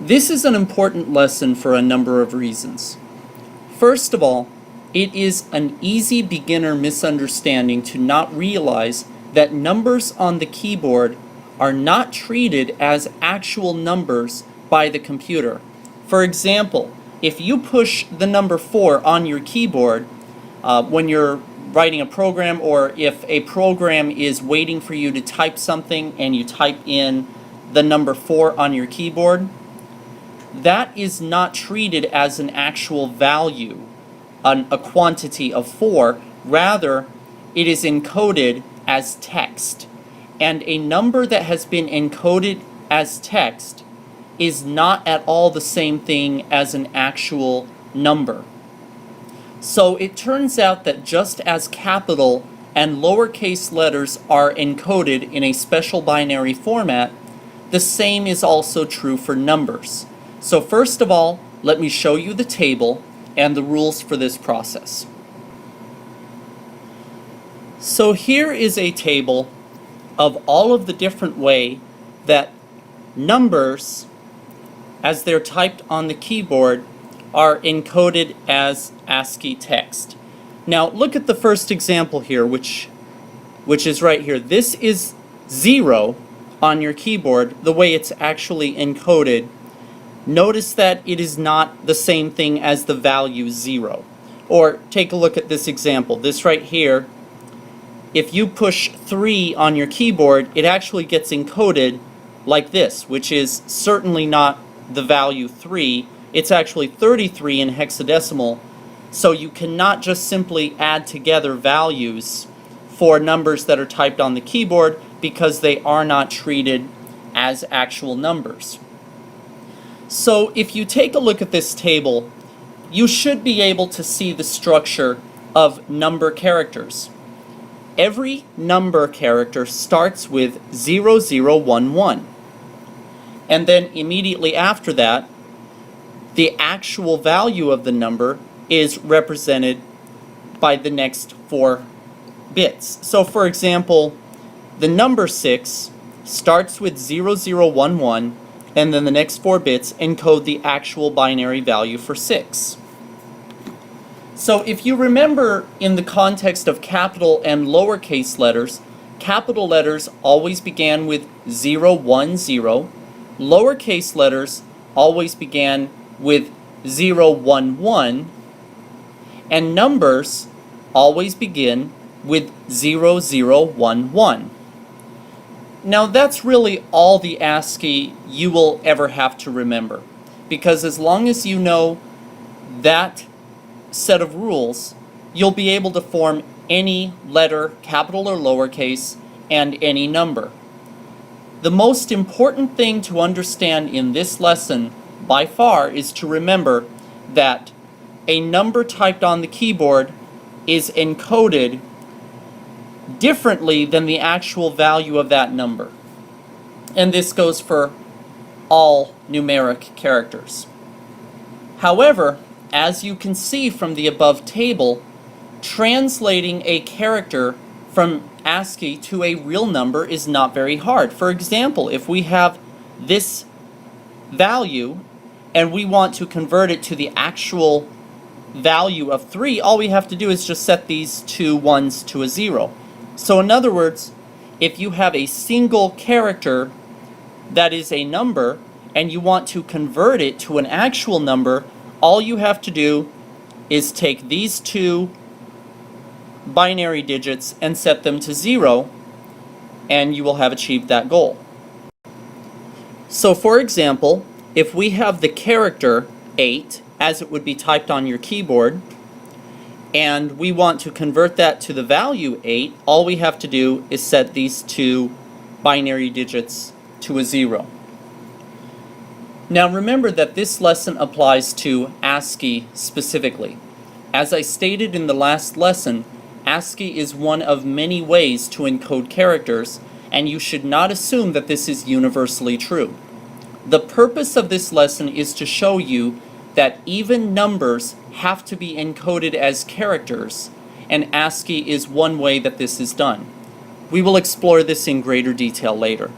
This is an important lesson for a number of reasons. First of all, it is an easy beginner misunderstanding to not realize that numbers on the keyboard are not treated as actual numbers by the computer. For example, if you push the number 4 on your keyboard when you're writing a program, or if a program is waiting for you to type something and you type in the number 4 on your keyboard, that is not treated as an actual value, a quantity of 4. Rather, it is encoded as text. And a number that has been encoded as text is not at all the same thing as an actual number. So it turns out that just as capital and lowercase letters are encoded in a special binary format, the same is also true for numbers. So first of all, let me show you the table and the rules for this process. So here is a table of all of the different way that numbers, as they're typed on the keyboard, are encoded as ASCII text. Now look at the first example here, which is right here. This is 0 on your keyboard, the way it's actually encoded. Notice that it is not the same thing as the value 0. Or take a look at this example. This right here, if you push 3 on your keyboard, it actually gets encoded like this, which is certainly not the value 3. It's actually 33 in hexadecimal. So you cannot just simply add together values for numbers that are typed on the keyboard, because they are not treated as actual numbers. So if you take a look at this table, you should be able to see the structure of number characters. Every number character starts with 0011. And then immediately after that, the actual value of the number is represented by the next 4 bits. So for example, the number 6 starts with 0011, and then the next 4 bits encode the actual binary value for 6. So if you remember, in the context of capital and lowercase letters, capital letters always began with 010, lowercase letters always began with 011, and numbers always begin with 0011. Now that's really all the ASCII you will ever have to remember, because as long as you know that set of rules, you'll be able to form any letter, capital or lowercase, and any number. The most important thing to understand in this lesson by far is to remember that a number typed on the keyboard is encoded differently than the actual value of that number. And this goes for all numeric characters. However, as you can see from the above table, translating a character from ASCII to a real number is not very hard. For example, if we have this value and we want to convert it to the actual value of 3, all we have to do is just set these two ones to a 0. So in other words, if you have a single character that is a number and you want to convert it to an actual number, all you have to do is take these two binary digits and set them to 0, and you will have achieved that goal. So for example, if we have the character 8, as it would be typed on your keyboard, and we want to convert that to the value 8, all we have to do is set these two binary digits to a 0. Now remember that this lesson applies to ASCII specifically. As I stated in the last lesson, ASCII is one of many ways to encode characters, and you should not assume that this is universally true. The purpose of this lesson is to show you that even numbers have to be encoded as characters, and ASCII is one way that this is done. We will explore this in greater detail later.